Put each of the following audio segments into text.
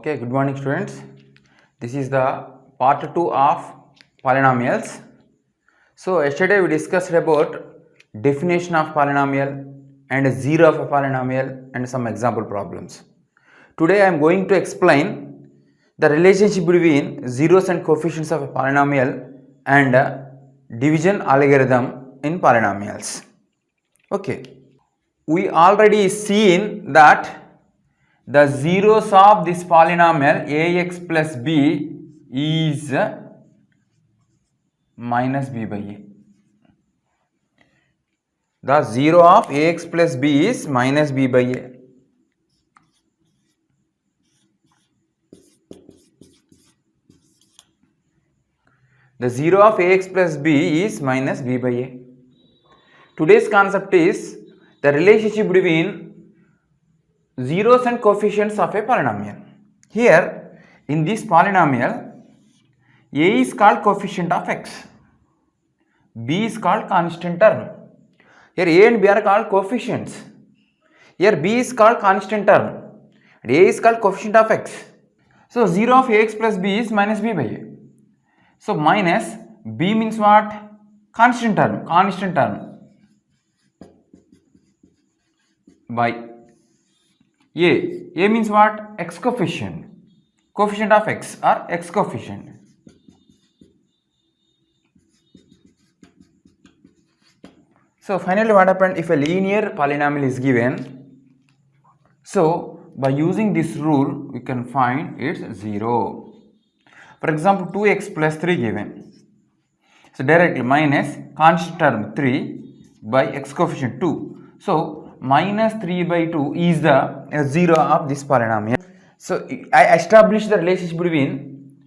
Okay, good morning students. This is the part 2 of polynomials. So yesterday we discussed about definition of polynomial and zero of a polynomial and some example problems. Today I am going to explain the relationship between zeros and coefficients of a polynomial and division algorithm in polynomials. Okay, we already seen that the zeros of this polynomial ax plus b is minus b by a. The zero of ax plus b is minus b by a. The zero of ax plus b is minus b by a. Today's concept is the relationship between zeros and coefficients of a polynomial. Here in this polynomial, a is called coefficient of x, b is called constant term. Here a and b are called coefficients. Here b is called constant term and a is called coefficient of x. So 0 of ax plus b is minus b by a. So minus b means what? Constant term by a means what? X coefficient of x or x coefficient. So finally what happened if a linear polynomial is given? So by using this rule we can find its zero. For example 2x plus 3 given. So directly minus constant term 3 by x coefficient 2. So minus 3 by 2 is the zero of this polynomial. So I established the relationship between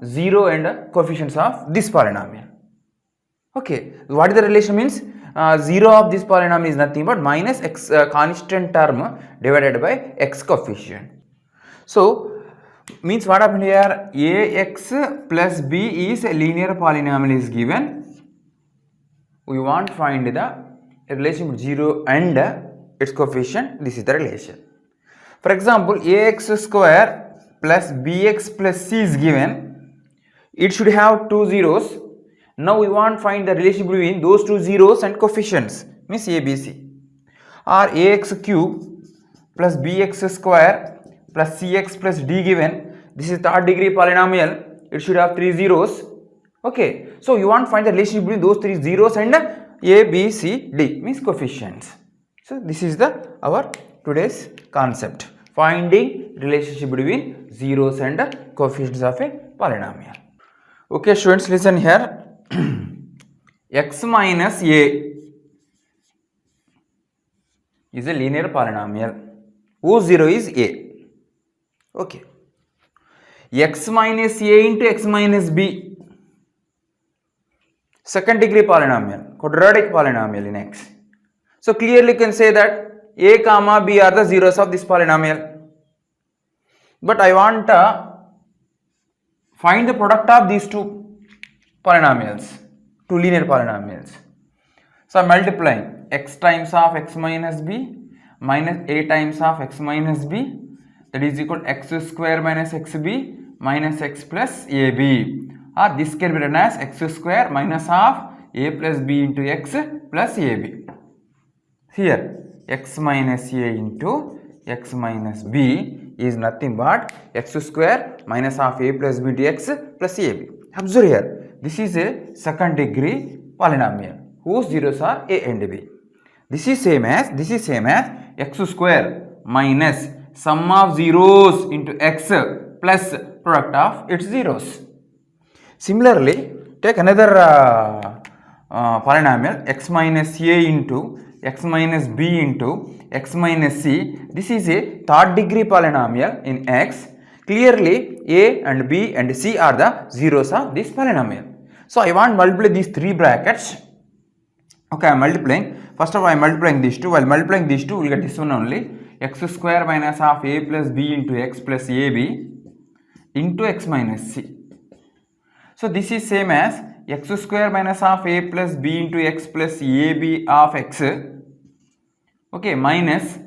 0 and coefficients of this polynomial. Okay, what is the relation means? 0 of this polynomial is nothing but minus x constant term divided by x coefficient. So means what happened here? Ax plus b is a linear polynomial is given. We want to find the relation between 0 and its coefficient. This is the relation. For example, ax square plus bx plus c is given. It should have two zeros. Now we want to find the relation between those two zeros and coefficients, means a, b, c. Or ax cube plus bx square plus cx plus d given. This is third degree polynomial. It should have three zeros. Okay, so you want to find the relationship between those three zeros and a, b, c, d, means coefficients. So this is our today's concept, finding relationship between zeros and coefficients of a polynomial. Okay students, listen here. X minus a is a linear polynomial whose zero is a. Okay, x minus a into x minus b, second degree polynomial, quadratic polynomial in x. So clearly you can say that a comma b are the zeros of this polynomial. But I want to find the product of these two polynomials, two linear polynomials. So I am multiplying x times of x minus b minus a times of x minus b, that is equal to x square minus xb minus x plus ab, or this can be written as x square minus of a plus b into x plus ab. Here x minus a into x minus b is nothing but x square minus of a plus b into x plus ab. Observe here, this is a second degree polynomial whose zeros are a and b. This is same as x square minus sum of zeros into x plus product of its zeros. Similarly, take another polynomial x minus a into x minus b into x minus c. This is a third degree polynomial in x. Clearly a and b and c are the zeros of this polynomial. So I want to multiply these three brackets. Okay, I am multiplying. First of all I am multiplying these two. While multiplying these two we will get this one only, x square minus of a plus b into x plus ab into x minus c. So this is same as x square minus of a plus b into x plus ab of x, okay, minus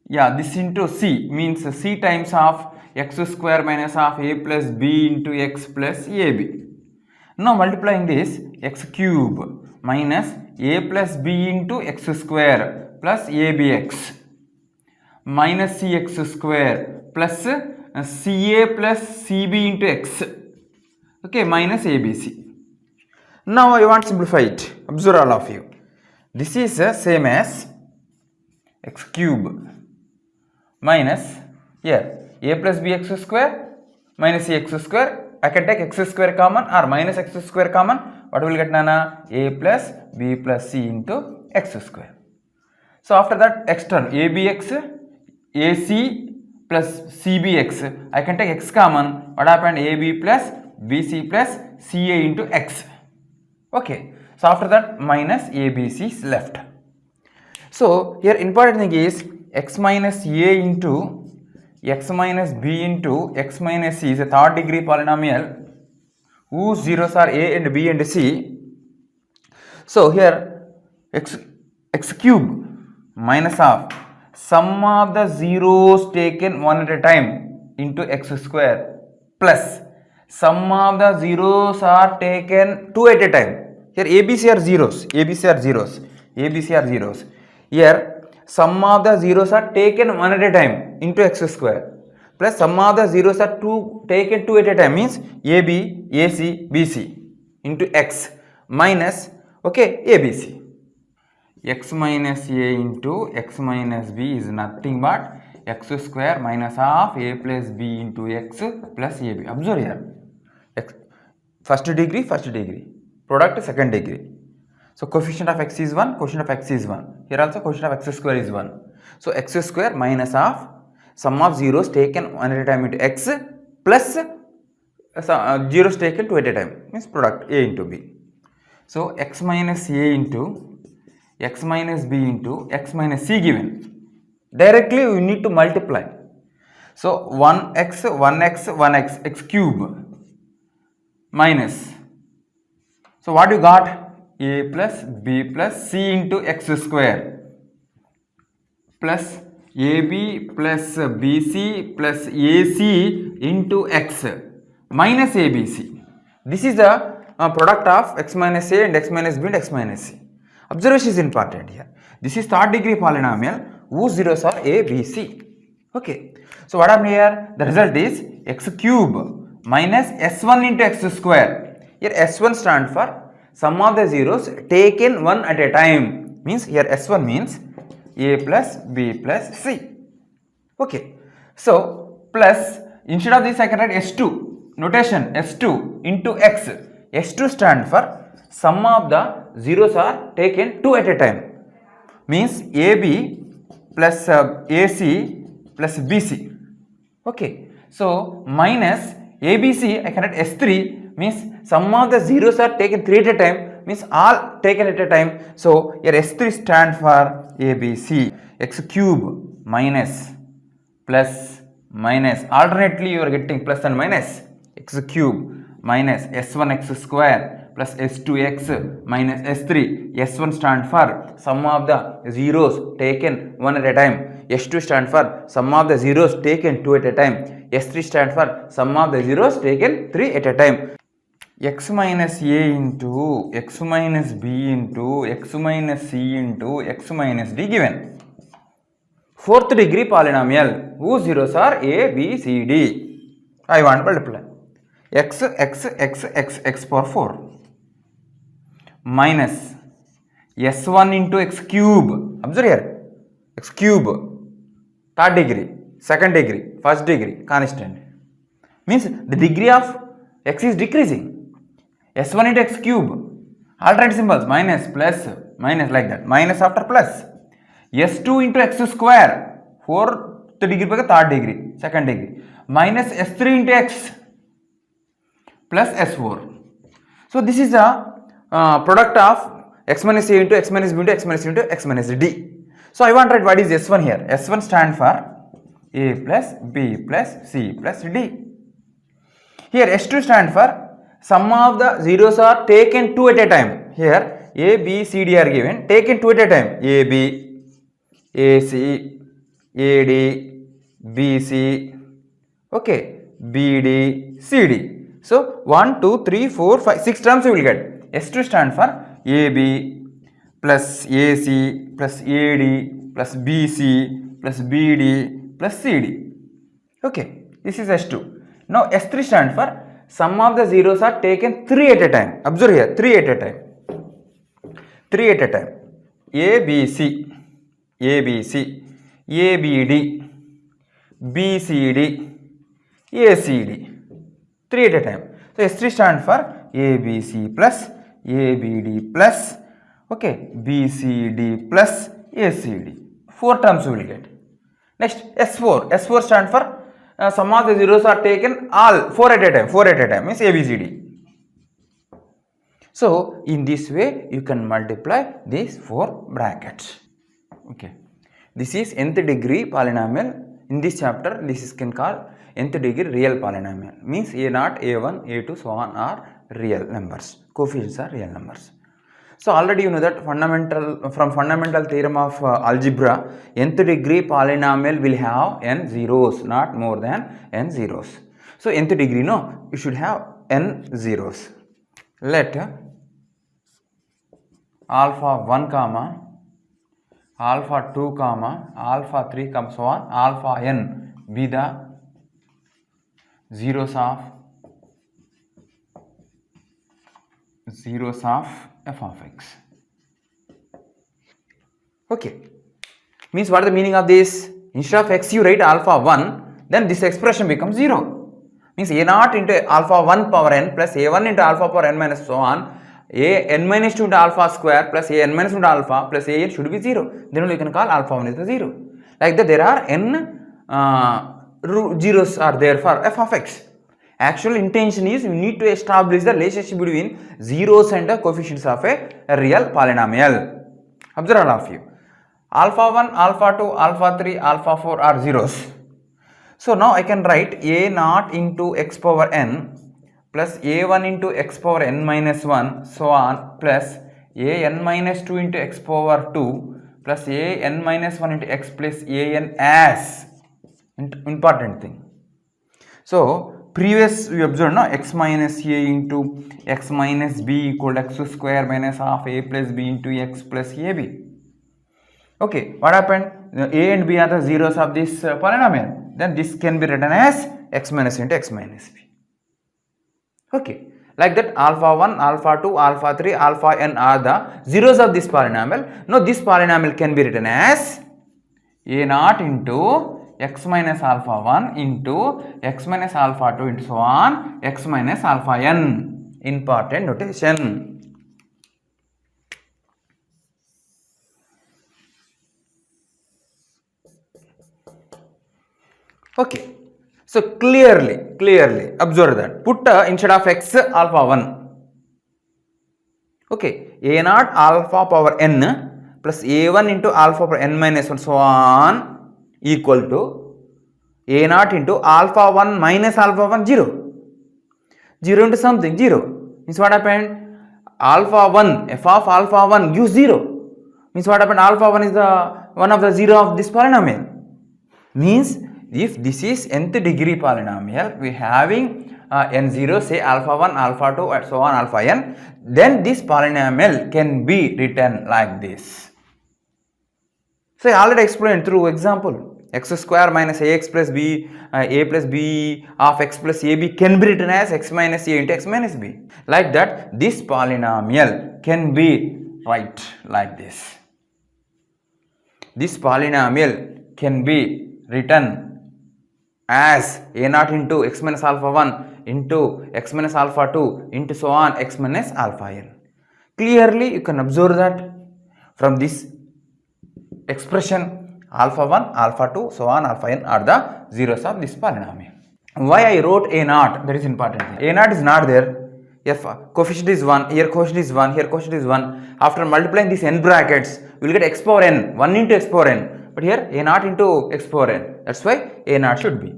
this into c, means c times of x square minus half a plus b into x plus ab. Now multiplying this, x cube minus a plus b into x square plus abx minus cx square plus ca plus cb into x, okay, minus abc. Now I want to simplify it. Observe all of you. This is the same as x cube minus here a plus bx square minus cx square. I can take x square common or minus x square common. What will get nana? A plus b plus c into x square. So after that, extern abx, ac plus cbx. I can take x common. What happened? ab plus bc plus ca into x. Okay. So after that, minus abc is left. So here important thing is x minus a into x minus b into x minus c is a third degree polynomial whose zeros are a and b and c. So here x cube minus half sum of the zeros taken one at a time into x square plus sum of the zeros are taken two at a time. Here ABC are zeros, ABC are zeros, ABC are zeros. Here sum of the zeros are taken one at a time into x square plus sum of the zeros are taken two at a time means AB, AC, BC into x minus, okay, ABC. X minus a into x minus b is nothing but x square minus half a plus b into x plus ab. Observe here, first degree, product second degree. So coefficient of x is 1, quotient of x is 1. Here also quotient of x square is 1. So x square minus half sum of zeros taken one at a time into x plus zeros taken two at a time means product a into b. So x minus a into x minus b into x minus c given. Directly we need to multiply. So 1x, x cube minus. So what you got? A plus b plus c into x square plus ab plus bc plus ac into x minus abc. This is the product of x minus a and x minus b and x minus c. Observation is important here. This is third degree polynomial whose zeros are a, b, c. Okay. So what happened here? The result is x cube minus s1 into x square. Here s1 stands for sum of the zeros taken one at a time. Means here s1 means a plus b plus c. Okay. So plus instead of this I can write s2 notation s2 into x. s2 stands for sum of the zeros are taken two at a time. Means ab plus ac plus bc. Okay. So minus abc I can write s3 means sum of the zeros are taken three at a time means all taken at a time. So here s3 stands for abc. X cube minus plus minus alternately you are getting plus and minus. X cube minus s1 x square plus s2x minus s3. s1 stands for sum of the zeros taken one at a time. s2 stands for sum of the zeros taken two at a time. s3 stands for sum of the zeros taken three at a time. X minus a into x minus b into x minus c into x minus d given. Fourth degree polynomial whose zeros are a, b, c, d. I want to multiply x power 4 minus s1 into x cube. Observe here, x cube, third degree, second degree, first degree, constant. Means the degree of x is decreasing. s1 into x cube, alternate symbols, minus, plus, minus like that, minus after plus. s2 into x square, fourth degree, third degree, second degree, minus s3 into x plus s4. So this is a product of x minus a into x minus b into x minus c into x minus d. So I want to write what is s1 here. s1 stands for a plus b plus c plus d. Here s2 stands for sum of the zeros are taken two at a time. Here a, b, c, d are given, taken two at a time. A, b, a, c, a, d, b, c. Okay, BD, CD. So 1, 2, 3, 4, 5, 6 terms you will get. S2 stand for AB plus AC plus AD plus BC plus BD plus CD. Okay, this is S2. Now S3 stand for sum of the zeros are taken 3 at a time. Observe here, 3 at a time. 3 at a time. ABC, ABC, ABD, BCD, ACD. 3 at a time. So S3 stand for ABC plus ABD plus, okay, BCD plus ACD. 4 terms you will get. Next S4. S4 stand for sum of the zeros are taken all 4 at a time. 4 at a time means ABCD. So in this way you can multiply these 4 brackets. Okay, this is nth degree polynomial. In this chapter this is can call nth degree real polynomial, means a0, a1, a2 so on are real numbers, coefficients are real numbers. So already you know that from fundamental theorem of algebra, nth degree polynomial will have n zeros, not more than n zeros. So nth degree, no, you should have n zeros. Let alpha 1 comma alpha 2 comma alpha 3 comma so on alpha n be the zeros of f of x. Okay, means what is the meaning of this? Instead of x you write alpha 1, then this expression becomes 0. Means a0 into alpha 1 power n plus a1 into alpha power n minus so on, a n minus 2 into alpha square plus a n minus 2 into alpha plus a n should be 0. Then only you can call alpha 1 is the 0. Like that there are n zeros are there for f of x. Actual intention is we need to establish the relationship between zeros and the coefficients of a real polynomial. Observe all of you. Alpha 1, alpha 2, alpha 3, alpha 4 are zeros. So now I can write a0 into x power n plus a1 into x power n minus 1 so on plus an minus 2 into x power 2 plus an minus 1 into x plus an as important thing. So previous we observed, no, x minus a into x minus b equal to x square minus half a plus b into x plus ab. Okay, what happened? A and b are the zeros of this polynomial. Then this can be written as x minus into x minus b. Okay, like that alpha 1, alpha 2, alpha 3, alpha n are the zeros of this polynomial. Now this polynomial can be written as a0 into x minus alpha 1 into x minus alpha 2 into so on x minus alpha n. Important notation. Okay, so clearly observe that. Put instead of x alpha 1. Okay, a0 alpha power n plus a1 into alpha power n minus 1 so on equal to a0 into alpha 1 minus alpha 1 0. 0 into something 0 means what happened? Alpha 1 f of alpha 1 gives 0 means what happened? Alpha 1 is the one of the 0 of this polynomial. Means if this is nth degree polynomial, we having n 0, say alpha 1, alpha 2 and so on alpha n, then this polynomial can be written like this. So I already explained through example. X square minus ax plus b, a plus b of x plus ab can be written as x minus a into x minus b. Like that, this polynomial can be write like this. This polynomial can be written as a0 into x minus alpha 1 into x minus alpha 2 into so on x minus alpha n. Clearly you can observe that from this expression alpha 1, alpha 2 so on alpha n are the zeros of this polynomial. Why I wrote a0? That is important thing. A0 is not there. If coefficient is 1, here coefficient is 1, here coefficient is 1. After multiplying these n brackets, we will get x power n, 1 into x power n. But here a0 into x power n. That's why a0 should be.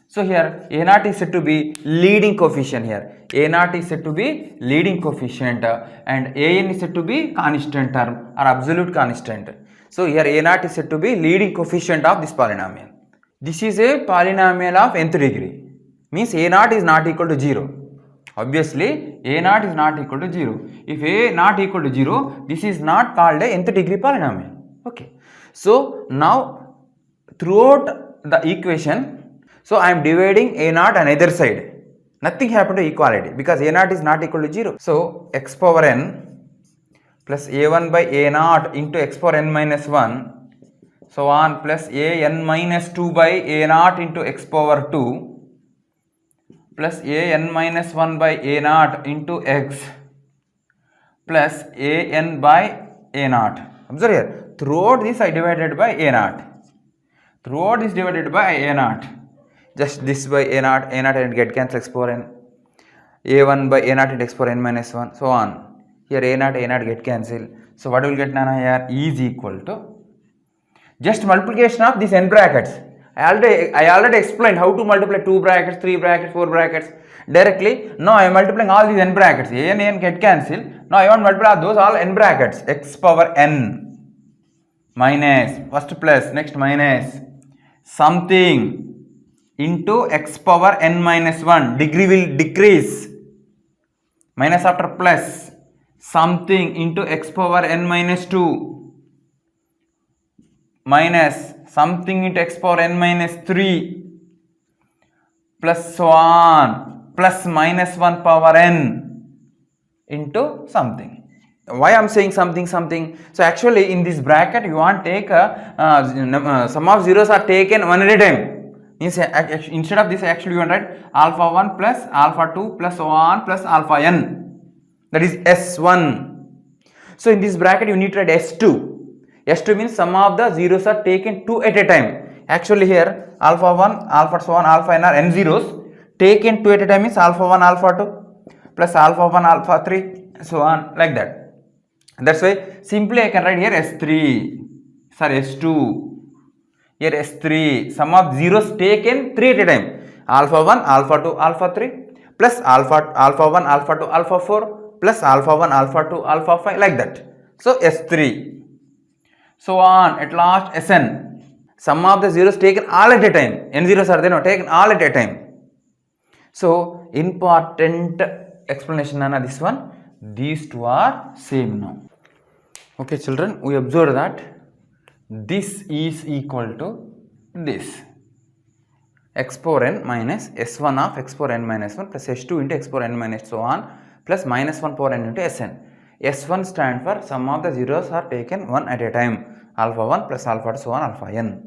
So here a0 is said to be leading coefficient here. A0 is said to be leading coefficient and an is said to be constant term or absolute constant. So here a0 is said to be leading coefficient of this polynomial. This is a polynomial of nth degree. Means a naught is not equal to 0. Obviously, a naught is not equal to 0. If a not equal to 0, this is not called a nth degree polynomial. Okay. So now throughout the equation, so I am dividing a naught on either side. Nothing happened to equality because a naught is not equal to 0. So x power n plus a1 by a naught into x power n minus 1 so on plus a n minus 2 by a naught into x power 2 plus a n minus 1 by a naught into x plus a n by a naught. Observe here, throughout this I divided by a naught. Throughout this divided by a naught. Just this by a naught and get cancel x power n. a1 by a naught into x power n minus 1 so on. Here a naught get cancelled. So what will get Nana here is equal to just multiplication of these n brackets. I already explained how to multiply 2 brackets, 3 brackets, 4 brackets directly. Now I am multiplying all these n brackets. A and n get cancelled. Now I want to multiply those all n brackets. X power n minus first plus next minus something into x power n minus 1. Degree will decrease. Minus after plus something into x power n minus 2 minus something into x power n minus 3 plus so on plus minus 1 power n into something. Why I am saying something? So actually in this bracket you want to take sum of zeros are taken one at a time. Means instead of this actually you want to write alpha 1 plus alpha 2 plus so on plus alpha n. That is S1. So in this bracket you need to write S2. S2 means sum of the zeros are taken 2 at a time. Actually here alpha 1, alpha so on, alpha n are n zeros. Taken 2 at a time means alpha 1, alpha 2 plus alpha 1, alpha 3 so on like that. That's why simply I can write here S3. Sorry S2. Here S3. Sum of zeros taken 3 at a time. Alpha 1, alpha 2, alpha 3 plus alpha 1, alpha 2, alpha 4 plus alpha 1, alpha 2, alpha 5 like that. So S3. So on at last Sn. Sum of the zeros taken all at a time. N zeros are there now taken all at a time. So important explanation Nana this one. These two are same now. Okay children, we observe that this is equal to this. X power n minus S1 of x power n minus 1 plus S2 into x power n minus so on plus minus 1 power n into Sn. S1 stand for sum of the zeros are taken one at a time. Alpha 1 plus alpha 2 so on alpha n.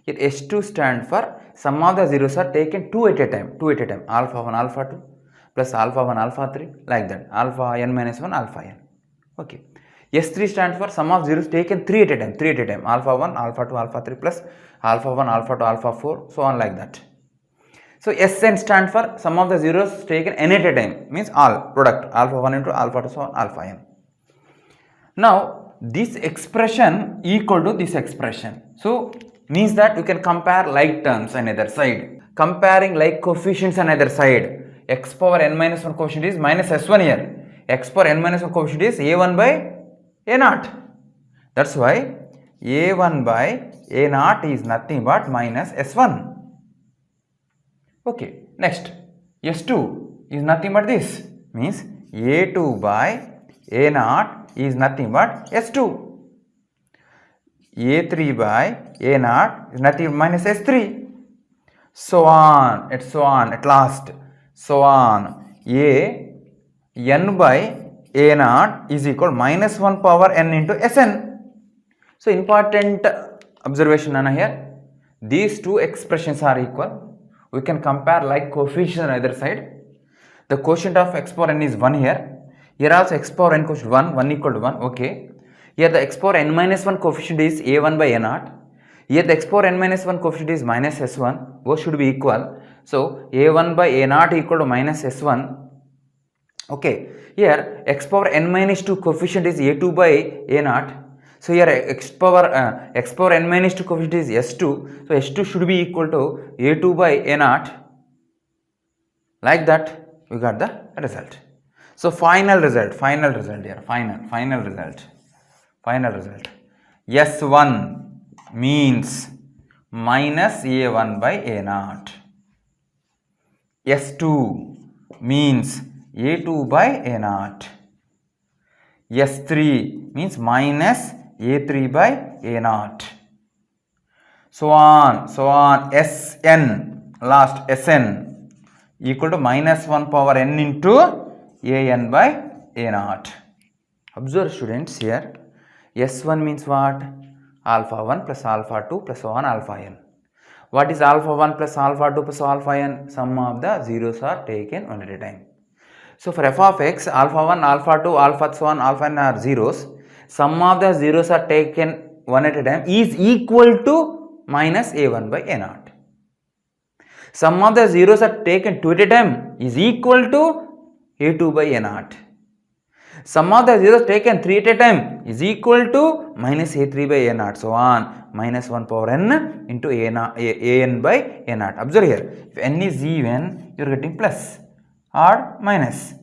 Here S2 stand for sum of the zeros are taken 2 at a time. Alpha 1, alpha 2 plus alpha 1, alpha 3 like that. Alpha n minus 1, alpha n. Okay. S3 stands for sum of zeros taken 3 at a time. Alpha 1, alpha 2, alpha 3 plus alpha 1, alpha 2, alpha 4 so on like that. So Sn stands for sum of the zeros taken n at a time means all product alpha 1 into alpha 2 so on alpha n. Now this expression equal to this expression. So means that you can compare like terms on either side. Comparing like coefficients on either side. X power n minus 1 coefficient is minus S1 here. X power n minus 1 coefficient is A1 by A naught. That's why A1 by A naught is nothing but minus S1. Okay, next S2 is nothing but this. Means A2 by A naught is nothing but S2. A3 by A naught is nothing minus S3. So on at last. So on A n by A naught is equal minus 1 power n into Sn. So important observation Nana here. These two expressions are equal. We can compare like coefficients on either side. The quotient of x power n is 1 here. Here also x power n quotient 1 equal to 1. Okay. Here the x power n minus 1 coefficient is A1 by A naught. Here the x power n minus 1 coefficient is minus S1. Both should be equal. So A1 by A naught equal to minus S1. Okay. Here x power n minus 2 coefficient is A2 by A naught. So here x power n minus 2 coefficient is S2. So S2 should be equal to A2 by A naught. Like that we got the result. So final result here. Final result. S1 means minus a1 by a0. S2 means a2 by a0. S3 means minus a3 by a0. So on. Sn, last Sn equal to minus 1 power n into an by a0. Observe students here. S1 means what? Alpha 1 plus alpha 2 plus so on alpha n. What is alpha 1 plus alpha 2 plus alpha n? Sum of the zeros are taken one at a time. So for f of x, alpha 1, alpha 2, alpha so on, alpha n are zeros. Sum of the zeros are taken one at a time is equal to minus a1 by a0. Sum of the zeros are taken two at a time is equal to a2 by a0. Sum of the zeros taken 3 at a time is equal to minus a3 by a0. So on, minus 1 power n into an by a0. Observe here, if n is even, you are getting plus, odd minus.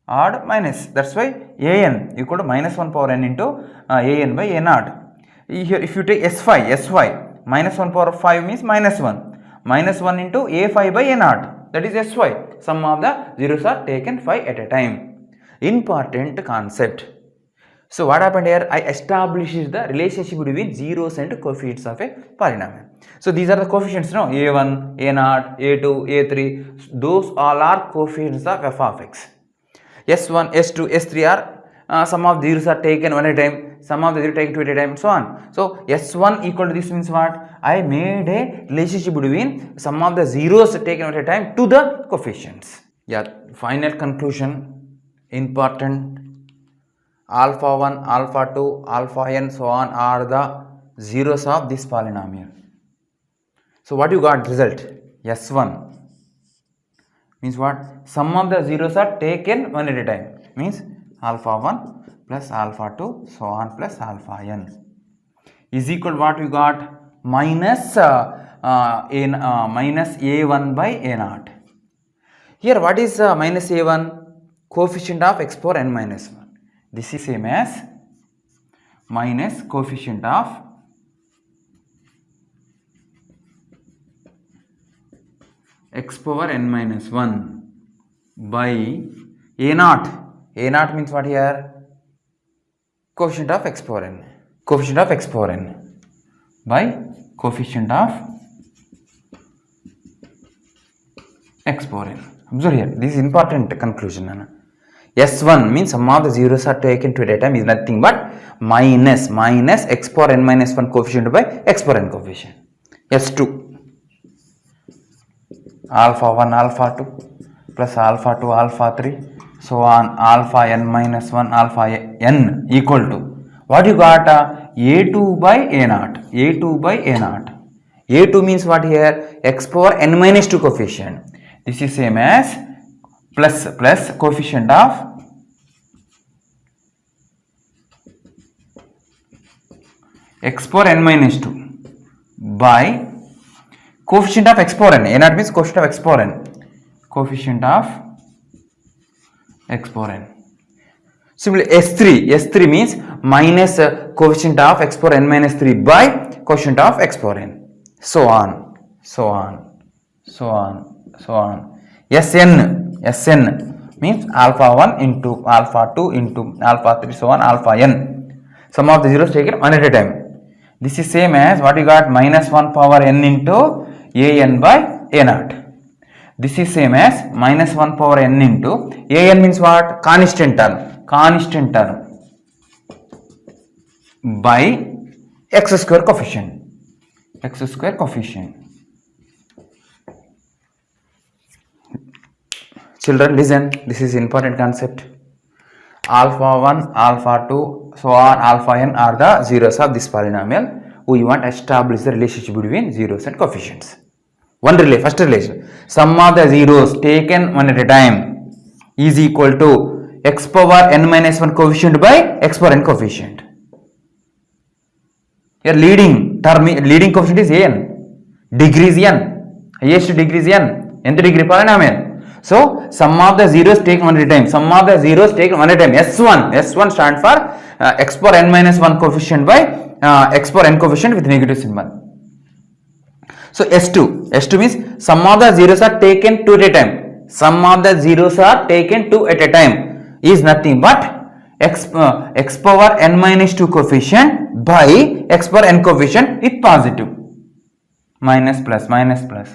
That's why an equal to minus 1 power n into an by a0. Here, if you take sy, minus 1 power 5 means minus 1. Minus 1 into a5 by a0. That is sy. Sum of the zeros are taken 5 at a time. Important concept. So what happened here? I established the relationship between zeros and coefficients of a polynomial. So these are the coefficients, no? a1, a0, a2, a3. Those all are coefficients of f of x. S1, S2, S3 are sum of the zeros are taken one at a time. Sum of the zeros taken two at a time, and so on. So S1 equal to this means what? I made a relationship between sum of the zeros taken at a time to the coefficients. Yeah. Final conclusion. Important. Alpha 1, alpha 2, alpha n so on are the zeros of this polynomial. So what you got result? S1 means what? Sum of the zeros are taken one at a time, means alpha 1 plus alpha 2 so on plus alpha n is equal to what you got? Minus minus a1 by a0. Here what is minus a1? Coefficient of x power n minus 1. This is same as minus coefficient of x power n minus 1 by a0. A0 means what here? Coefficient of x power n. Coefficient of x power n by coefficient of x power n. Observe here, this is important conclusion. S1 means sum of the zeros are taken to a time is nothing but minus x power n minus 1 coefficient by x power n coefficient. S2 alpha 1 alpha 2 plus alpha 2 alpha 3 so on alpha n minus 1 alpha n equal to what you got? A2 by a0. A2 by a0. A2 means what here? X power n minus 2 coefficient. This is same as plus coefficient of x power n minus 2 by coefficient of x power n. A0 means coefficient of x power n. Coefficient of x power n. Similarly, S3 means minus coefficient of x power n minus 3 by coefficient of x power n. So on. Sn means alpha 1 into alpha 2 into alpha 3 so on alpha n. Sum of the zeros taken one at a time. This is same as what you got? Minus 1 power n into an by a0. This is same as minus 1 power n into an means what? Constant term by x square coefficient. Children, listen, this is important concept. Alpha 1, alpha 2, so on alpha n are the zeros of this polynomial. We want to establish the relationship between zeros and coefficients. First relation. Sum of the zeros taken one at a time is equal to x power n minus 1 coefficient by x power n coefficient. Here leading coefficient is n. Degree is n. Highest degree is n. Nth degree polynomial. So sum of the zeros taken one at a time. S1 stands for x power n minus 1 coefficient by x power n coefficient with negative symbol. So S2 means sum of the zeros are taken 2 at a time. Sum of the zeros are taken 2 at a time is nothing but x power n minus 2 coefficient by x power n coefficient with positive. Minus plus minus plus.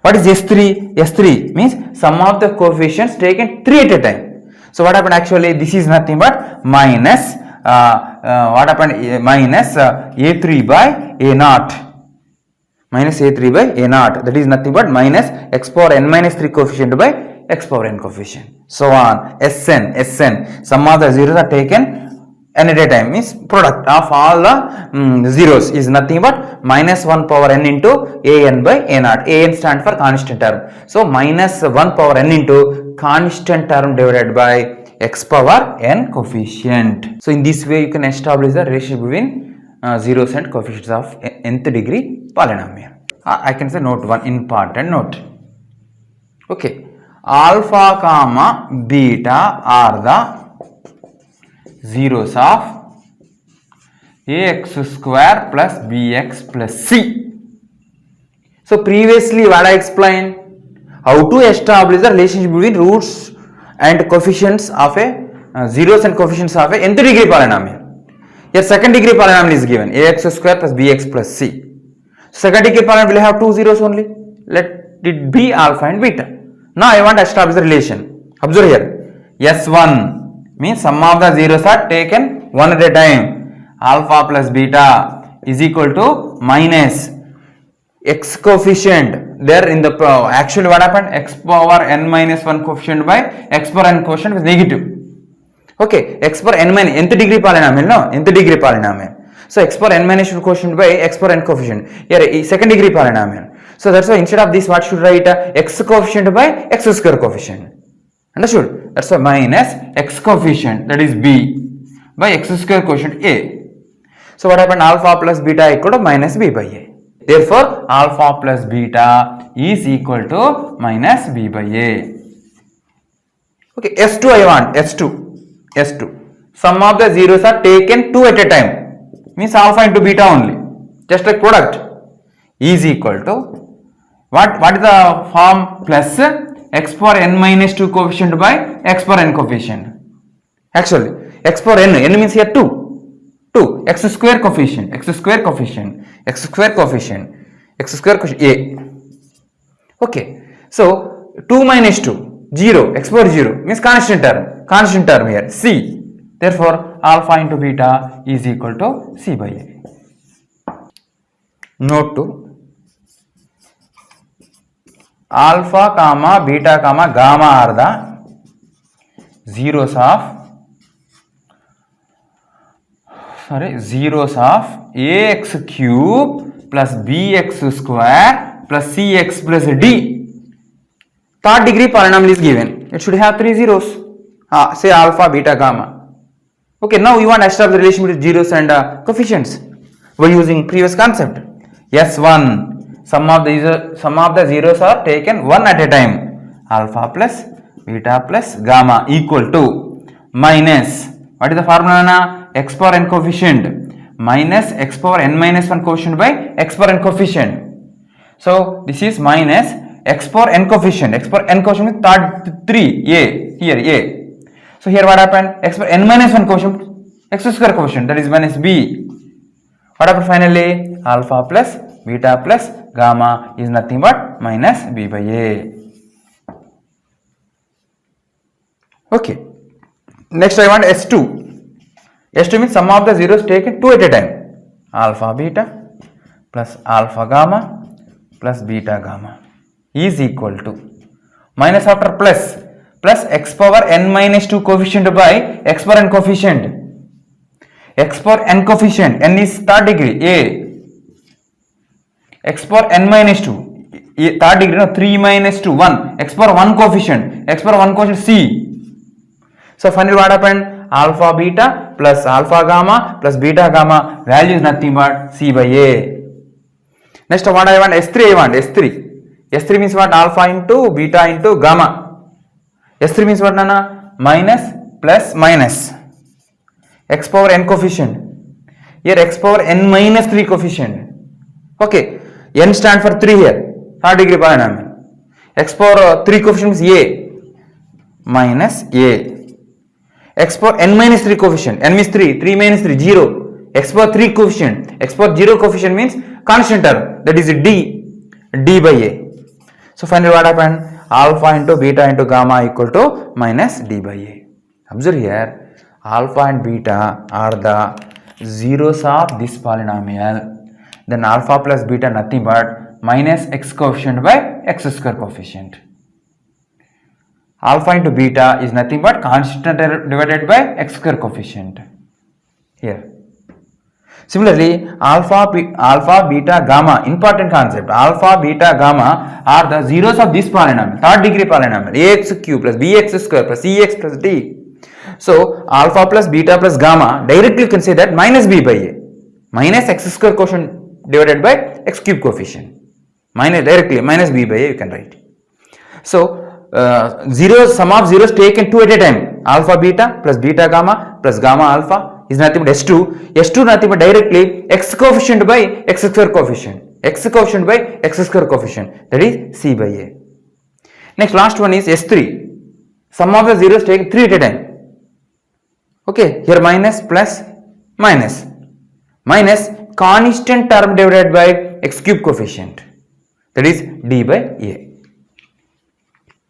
What is S3? S3 means sum of the coefficients taken 3 at a time. So what happened actually? This is nothing but minus what happened? Minus A3 by A0. Minus A3 by A0. That is nothing but minus x power n minus 3 coefficient by x power n coefficient. So on. Sn. Sum of the zeros are taken n at a time means product of all the zeros is nothing but minus 1 power n into an by a0. An stands for constant term. So minus 1 power n into constant term divided by x power n coefficient. So in this way you can establish the relationship between zeros and coefficients of nth degree polynomial. I can say note 1, important note. Okay, alpha comma beta are the zeros of ax square plus bx plus c. So previously what I explained, how to establish the relationship between roots and coefficients of a zeros and coefficients of a nth degree polynomial. Here second degree polynomial is given, ax square plus bx plus c. Second degree polynomial will have two zeros only. Let it be alpha and beta. Now I want to establish the relation. Observe here, S1 means sum of the zeros are taken one at a time. Alpha plus beta is equal to minus x coefficient. There in the actually what happened? X power n minus 1 coefficient by x power n coefficient is negative. Okay, x power n minus nth degree polynomial, no? Nth degree polynomial. So x power n minus 2 coefficient by x power n coefficient. Here second degree polynomial. So that's why instead of this what should write? X coefficient by x square coefficient. Understood? That's why minus x coefficient, that is b, by x square coefficient a. So what happened? Alpha plus beta equal to minus b by a. Therefore alpha plus beta is equal to minus b by a. Okay, S2 I want. S2. Sum of the zeros are taken 2 at a time. Means alpha into beta only. Just like product is equal to what is the form? Plus x power n minus 2 coefficient by x power n coefficient. Actually x power n means here 2 x square coefficient a. Okay, so 2 minus 2 0, x power 0 means constant term here c. Therefore alpha into beta is equal to c by a. Note 2, alpha comma beta comma gamma are the zeros of ax cube plus bx square plus cx plus d. Third degree polynomial is given. It should have 3 zeros. Say alpha, beta, gamma. Okay, now you want to establish the relation between zeros and coefficients by using previous concept. S1. Sum of the zeros are taken one at a time. Alpha plus beta plus gamma equal to minus, what is the formula now? X power n coefficient minus x power n minus 1 coefficient by x power n coefficient. So this is minus x power n coefficient. X power n coefficient with third 3 a, here a. So here what happened? X power n minus 1 coefficient, x square coefficient, that is minus b. What happened finally? Alpha plus beta plus gamma is nothing but minus b by a. Okay, next I want S2. S2 means sum of the zeros taken 2 at a time. Alpha beta plus alpha gamma plus beta gamma is equal to minus after plus x power n minus 2 coefficient by x power n coefficient. X power n coefficient, n is third degree a. X power n minus 2, third degree, no, 3 minus 2, 1. X power 1 coefficient, c. So finally what happened? Alpha beta plus alpha gamma plus beta gamma value is nothing but c by a. Next what I want? S3 means what? Alpha into beta into gamma. S3 means what, Nana? Minus plus minus x power n coefficient. Here x power n minus 3 coefficient. Okay, n stand for 3 here, third degree polynomial. X power 3 coefficient is a minus a. X power n minus 3 coefficient, n means 3, 3 minus 3, 0. X power 3 coefficient, x power 0 coefficient means constant term, that is d by a. So finally what happened? Alpha into beta into gamma equal to minus d by a. Observe here, alpha and beta are the zeros of this polynomial. Then alpha plus beta nothing but minus x coefficient by x square coefficient. Alpha into beta is nothing but constant divided by x square coefficient here. Similarly, alpha, beta, gamma, important concept. Alpha, beta, gamma are the zeros of this polynomial, third degree polynomial, ax cube plus bx square plus cx plus d. So, alpha plus beta plus gamma, directly you can say that minus b by a, minus x square quotient divided by x cube coefficient. Directly minus b by a you can write. So, sum of zeros taken 2 at a time, alpha beta plus beta gamma plus gamma alpha is nothing but s2 nothing but directly x coefficient by x square coefficient, x coefficient by x square coefficient, that is c by a. Next last one is s3, sum of the zeros taken 3 at a time. Okay, here minus plus minus constant term divided by x cube coefficient, that is d by a.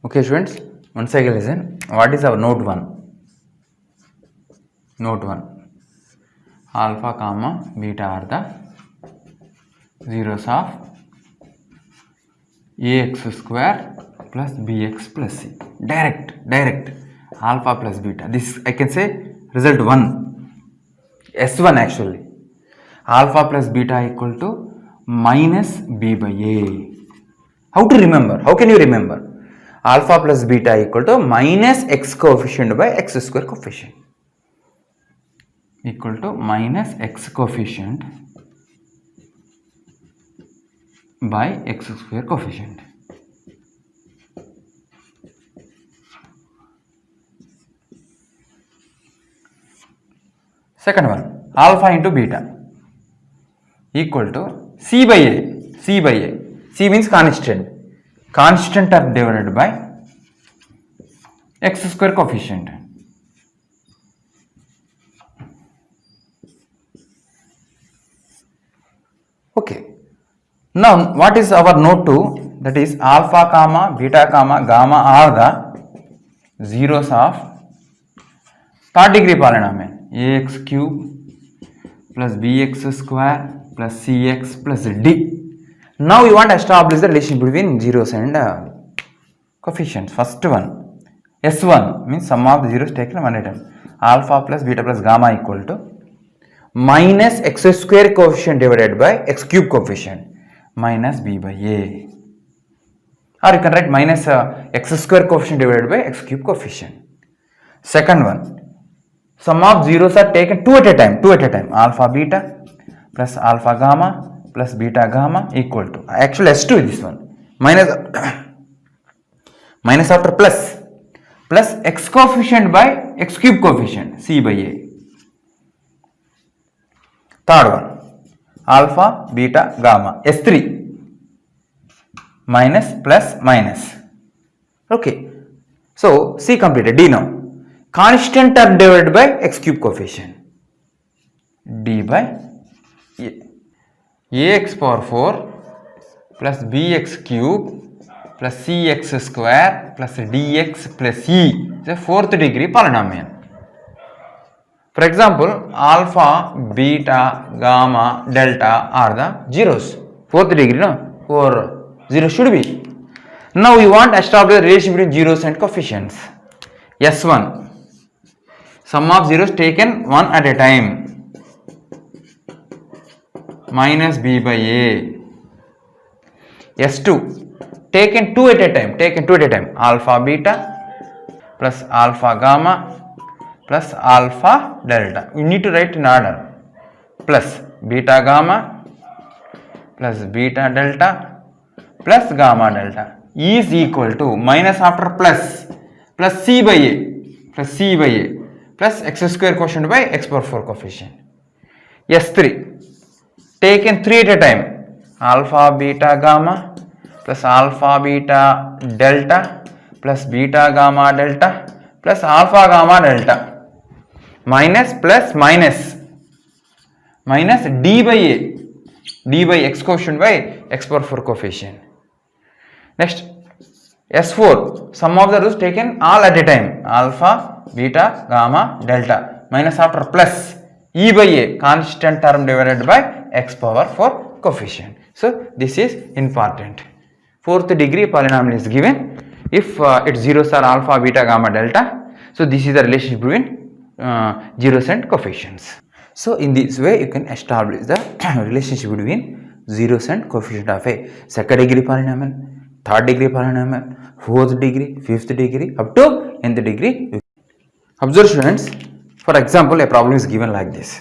Okay students, once again listen, what is our note 1? Note 1, alpha comma beta are the zeros of ax square plus bx plus c. Direct alpha plus beta. This I can say result 1, S1 actually. Alpha plus beta equal to minus b by a. How to remember? How can you remember? Alpha plus beta equal to minus x coefficient by x square coefficient, equal to minus x coefficient by x square coefficient. Second one, alpha into beta equal to c by a. C means constant term divided by x square coefficient. Okay, now what is our note 2? That is alpha comma beta comma gamma are the zeros of third degree polynomial, ax cube plus bx square plus cx plus d. Now we want to establish the relation between zeros and coefficients. First one, S1 means sum of the zeros taken one at a time. Alpha plus beta plus gamma equal to minus x square coefficient divided by x cube coefficient minus b by a. Or you can write minus x square coefficient divided by x cube coefficient. Second one, sum of zeros are taken 2 at a time. Alpha beta plus alpha gamma plus beta gamma equal to, actually S2 is this one, minus after plus x coefficient by x cube coefficient, c by a. Third one, alpha beta gamma, S3 minus plus minus. Okay, so c completed. D now, constant term divided by x cube coefficient, d by ax power 4 plus bx cube plus cx square plus dx plus e is a fourth degree polynomial. For example, alpha, beta, gamma, delta are the zeros, fourth degree, no? 4 zeros should be. Now we want to establish the relation between zeros and coefficients. S1, sum of zeros taken one at a time, minus b by a. S2, taken 2 at a time, alpha beta plus alpha gamma plus alpha delta. We need to write in order. Plus beta gamma plus beta delta plus gamma delta is equal to minus after plus c by a plus x square quotient by x power 4 coefficient. S3, taken 3 at a time, alpha beta gamma plus alpha beta delta plus beta gamma delta plus alpha gamma delta minus plus minus minus d by a, d by x quotient by x power 4 coefficient. Next, S4, sum of the roots taken all at a time, alpha, beta, gamma, delta, minus after plus e by a, constant term divided by x power 4 coefficient. So this is important. Fourth degree polynomial is given if its zeros are alpha, beta, gamma, delta. So this is the relationship between zeros and coefficients. So in this way you can establish the relationship between zeros and coefficient of a second degree polynomial, third degree polynomial, fourth degree, fifth degree, up to nth degree. Observe students, for example a problem is given like this.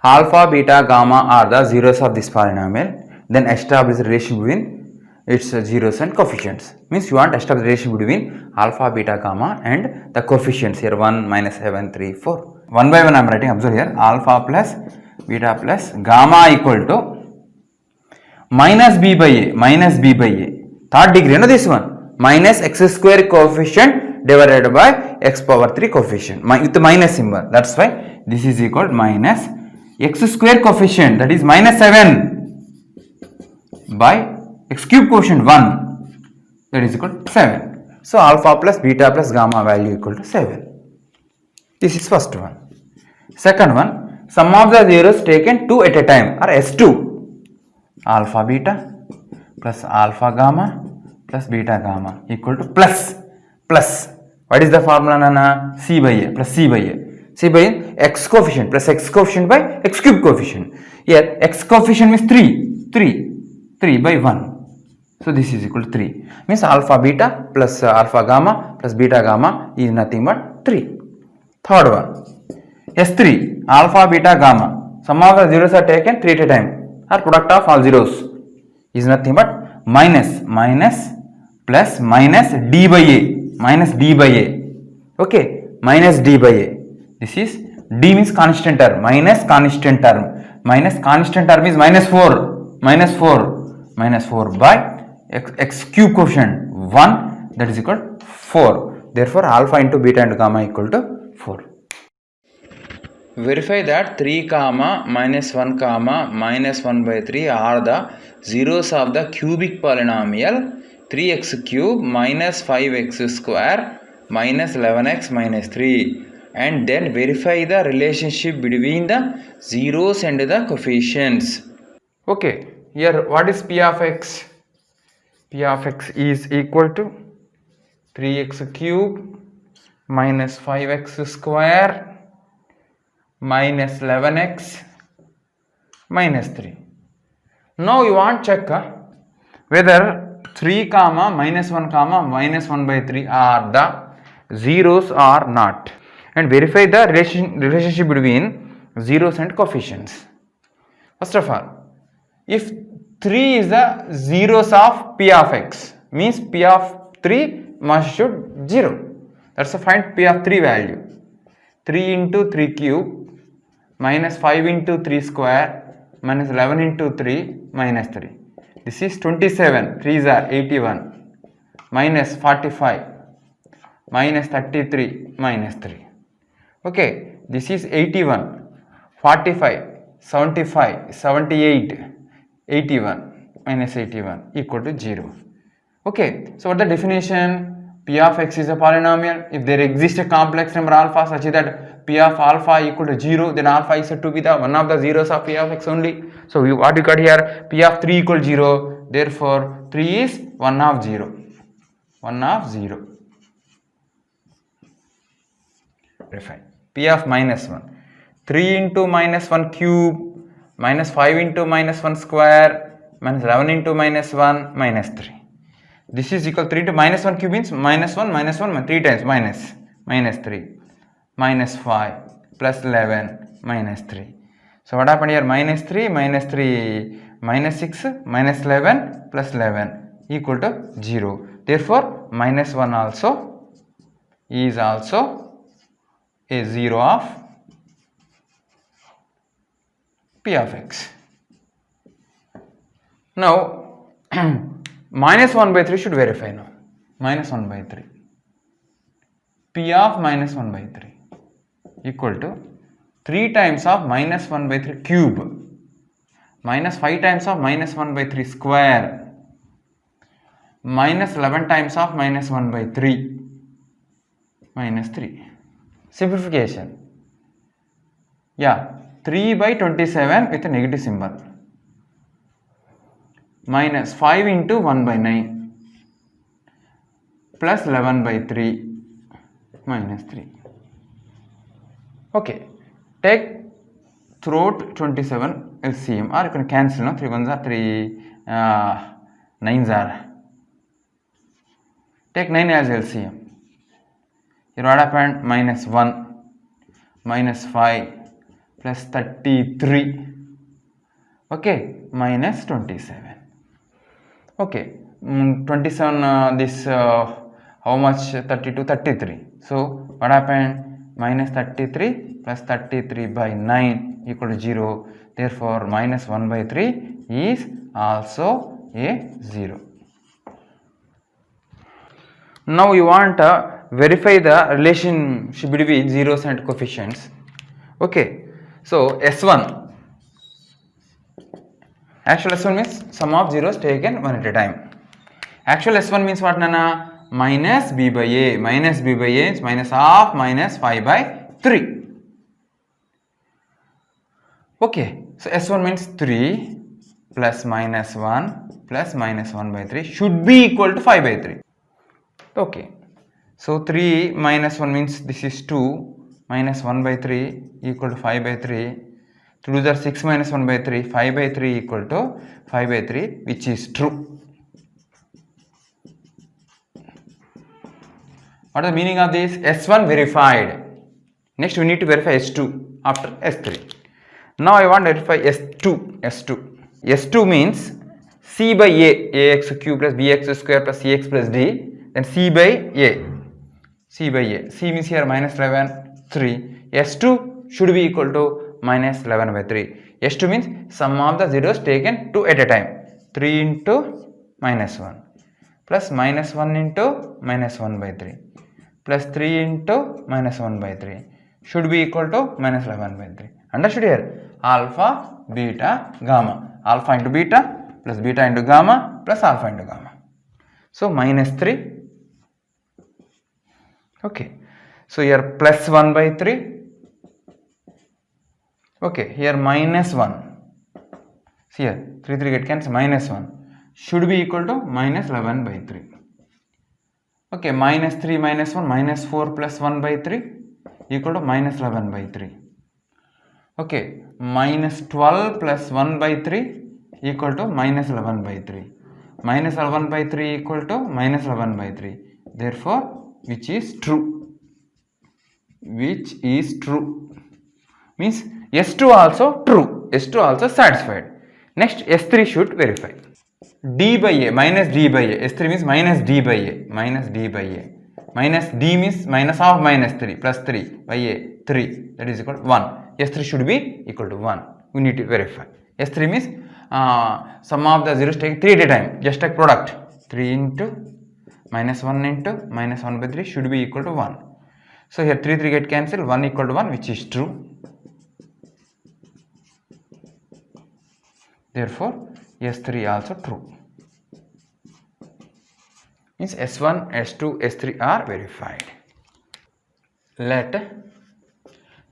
Alpha, beta, gamma are the zeros of this polynomial. Then establish the relation between its zeros and coefficients. Means you want to establish the relation between alpha, beta, gamma and the coefficients here 1, minus 7, 3, 4. One by one I am writing. Observe here, alpha plus beta plus gamma equal to minus b by a, minus b by a. Third degree, you know this one, minus x square coefficient divided by x power 3 coefficient with the minus symbol. That's why this is equal to minus x square coefficient, that is minus 7 by x cube coefficient 1, that is equal to 7. So alpha plus beta plus gamma value equal to 7. This is first one. Second one, sum of the zeros taken 2 at a time or S2, alpha beta plus alpha gamma plus beta gamma equal to plus. What is the formula, Nana? C by a plus C by a. C by a, x coefficient plus x coefficient by x cube coefficient. Here x coefficient means 3 by 1. So this is equal to 3. Means alpha beta plus alpha gamma plus beta gamma is nothing but 3. Third one, S3, alpha beta gamma. Sum of the zeros are taken 3 at a time or product of all zeros is nothing but minus plus minus d by a, okay, minus d by a. This is d means constant term, minus constant term is minus 4 by x cube coefficient 1, that is equal to 4. Therefore alpha into beta into gamma equal to 4. Verify that 3 comma minus 1 comma minus 1 by 3 are the zeros of the cubic polynomial 3x cube minus 5x square minus 11x minus 3, and then verify the relationship between the zeros and the coefficients. Okay, here what is p of x? P of x is equal to 3x cube minus 5x square minus 11x minus 3. Now you want to check whether 3 comma minus 1 comma minus 1 by 3 are the zeros or not, and verify the relationship between zeros and coefficients. First of all, if 3 is the zeros of p of x, means p of 3 must should 0. That's a find p of 3 value. 3 into 3 cube minus 5 into 3 square minus 11 into 3 minus 3. This is 27, 3s are 81, minus 45, minus 33, minus 3. Okay, this is 81, 45, 75, 78, 81, minus 81 equal to 0. Okay, so what the definition? P of x is a polynomial. If there exists a complex number alpha such that P of alpha equal to 0, then alpha is said to be the one of the zeros of P of x only. So what you got here? P of 3 equal 0. Therefore 3 is 1 of 0. 1 of 0. Verify. P of minus 1. 3 into minus 1 cube minus 5 into minus 1 square minus 11 into minus 1 minus 3. This is equal to 3 into minus 1 cube means minus 1, 3 times minus 3, minus 5, plus 11, minus 3. So what happened here? Minus 3, minus 6, minus 11, plus 11 equal to 0. Therefore, minus 1 also is also a 0 of P of x. Now minus 1 by 3 should verify now. Minus 1 by 3. P of minus 1 by 3 equal to 3 times of minus 1 by 3 cube minus 5 times of minus 1 by 3 square minus 11 times of minus 1 by 3 minus 3. Simplification. Yeah, 3 by 27 with a negative symbol minus 5 into 1 by 9 plus 11 by 3 minus 3. Okay, take throughout 27 LCM, or you can cancel, no? 3 ones are 3 9s are. Take 9 as LCM. Here what happened? Minus 1 minus 5 plus 33. Okay, minus 27. Okay, 27 this how much? 32, 33. So what happened? Minus 33 plus 33 by 9 equal to 0. Therefore minus 1 by 3 is also a 0. Now you want to verify the relationship between zeros and coefficients. Okay, so S1, actual S1 means sum of zeros taken one at a time. Actual S1 means what, Nana? Minus b by a. Minus b by a is minus half minus 5 by 3. Okay, so S1 means 3 plus minus 1 plus minus 1 by 3 should be equal to 5 by 3. Okay, so 3 minus 1 means this is 2 minus 1 by 3 equal to 5 by 3. To do that, 6 minus 1 by 3, 5 by 3 equal to 5 by 3, which is true. What is the meaning of this? S1 verified. Next we need to verify S2 after S3. Now I want to verify S2. S2 means C by A, ax cube plus bx square plus cx plus d, then C by A. C means here minus 11, 3. S2 should be equal to minus 11 by 3. S2 means sum of the zeros taken 2 at a time. 3 into minus 1 plus minus 1 into minus 1 by 3 plus 3 into minus 1 by 3 should be equal to minus 11 by 3. Understood here? Alpha, beta, gamma. Alpha into beta plus beta into gamma plus alpha into gamma. So minus 3. Okay. So here plus 1 by 3. Okay. Here minus 1. See here 3 get cancelled, minus 1 should be equal to minus 11 by 3. Okay. Minus 3 minus 1 minus 4 plus 1 by 3 equal to minus 11 by 3. Okay. Minus 12 plus 1 by 3 equal to minus 11 by 3. Minus 11 by 3 equal to minus 11 by 3. Therefore, which is true. Which is true. Means S2 also true. S2 also satisfied. Next S3 should verify. D by A minus D by A. S3 means minus D by A. Minus D by A. Minus D means minus of minus 3 plus 3 by A. 3. That is equal to 1. S3 should be equal to 1. We need to verify. S3 means sum of the zeros take 3 at a time. Just take product. 3 into minus 1 into minus 1 by 3 should be equal to 1. So here 3 get cancelled. 1 equal to 1, which is true. Therefore, S3 also true. Means S1, S2, S3 are verified. Let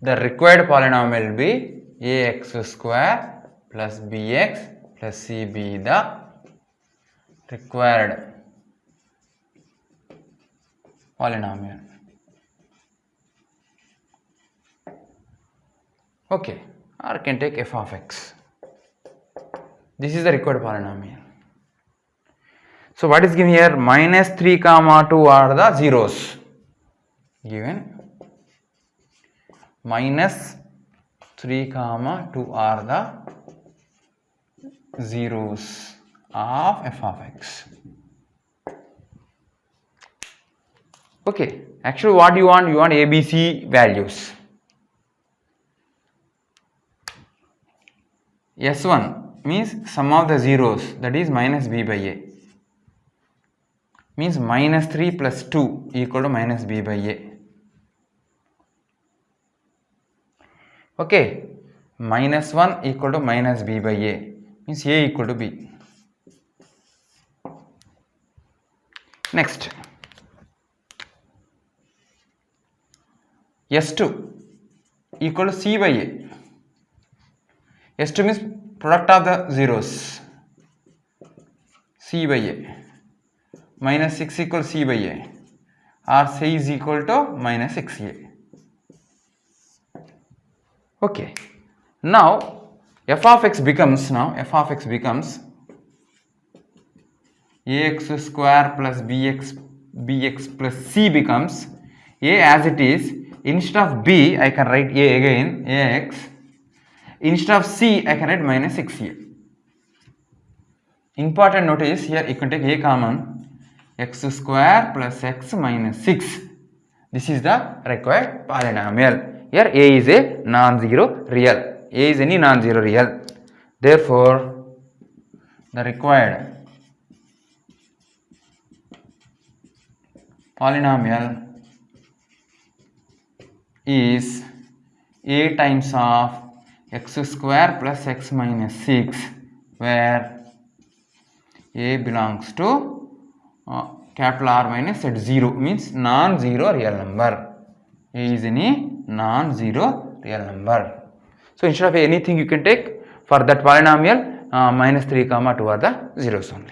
the required polynomial be ax square plus bx plus c be the required polynomial. Okay, or can take f of x. This is the required polynomial. So what is given here? Minus 3 comma 2 are the zeros. Given minus 3 comma 2 are the zeros of f of x. Okay, actually what you want? You want ABC values. S1 means sum of the zeros, that is minus b by a, means minus 3 plus 2 equal to minus b by a. Okay, minus 1 equal to minus b by a, means a equal to b. Next, S2 equal to c by a. S2 means product of the zeros, c by a, minus 6 equal to c by a, or c is equal to minus 6a. Okay, now f of x becomes ax square plus bx plus c becomes a as it is. Instead of b I can write a again, ax. Instead of c I can write minus 6a. Important notice here, you can take a common, x square plus x minus 6. This is the required polynomial. Here a is a non-zero real. A is any non-zero real. Therefore, the required polynomial is a times of x square plus x minus 6, where a belongs to capital R minus at 0, means non-zero real number. A is any non-zero real number. So instead of anything you can take for that polynomial minus 3 comma 2 are the zeros only.